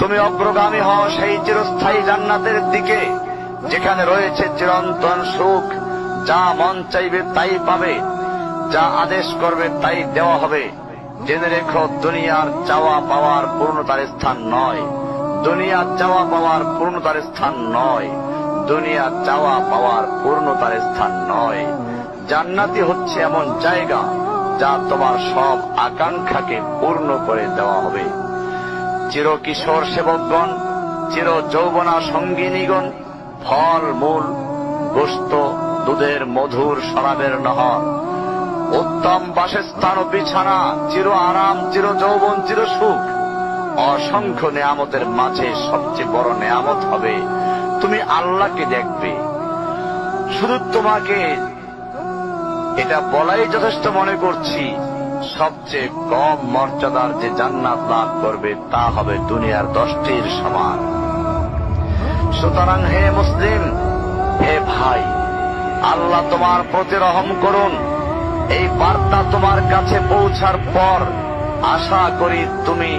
তুমি অগ্রগামী হও সেই চিরস্থায়ী জান্নাতের দিকে, যেখানে রয়েছে চিরন্তন সুখ। যা মন চাইবে তাই পাবে, যা আদেশ করবে তাই দেওয়া হবে। জেনে রেখো, দুনিয়ার চাওয়া পাওয়ার পূর্ণতার স্থান নয়, দুনিয়ার চাওয়া পাওয়ার পূর্ণতার স্থান নয়, দুনিয়ার চাওয়া পাওয়ার পূর্ণতার স্থান নয়। জান্নাতি হচ্ছে এমন জায়গা যা তোমার সব আকাঙ্ক্ষাকে পূর্ণ করে দেওয়া হবে। চির কিশোর সেবকগণ, চির যৌবনা সঙ্গিনীগণ, ফল মূল, গোশত, দুধের মধুর শরাবের নহর, উত্তম বাসস্থান ও বিছানা, চির আরাম, চির যৌবন, চির সুখ, অসংখ্য নেয়ামতের মাঝে সবচেয়ে বড় নেয়ামত হবে তুমি আল্লাহকে দেখবে। শুধু তোমাকে এটা বলাই যথেষ্ট মনে করছি, সবচেয়ে কম মর্যাদার যে জান্নাত লাভ করবে তা হবে দুনিয়ার 10টির সমান। সুতরাং হে মুসলিম, হে ভাই, আল্লাহ তোমার প্রতি রহম করুন। এই বার্তা তোমার কাছে পৌঁছার পর আশা করি তুমি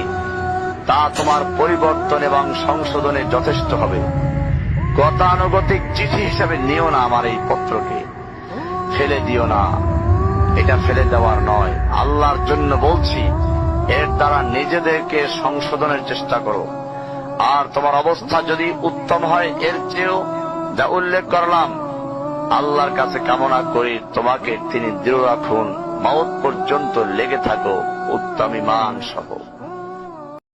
তা তোমার পরিবর্তন এবং সংশোধনে যথেষ্ট হবে। গতানুগতিক চিঠি হিসেবে নিও না আমার এই পত্রকে, ফেলে দিও না। এটা ফেলে দেওয়ার নয়, আল্লাহর জন্য বলছি। এর দ্বারা নিজেদেরকে সংশোধনের চেষ্টা করো। আর তোমার অবস্থা যদি উত্তম হয় এর চেয়েও, যা উল্লেখ করলাম, আল্লাহর কাছে কামনা করি তোমাকে তিনি দৃঢ় রাখুন, মওত পর্যন্ত লেগে থাকো উত্তম ঈমান সহ।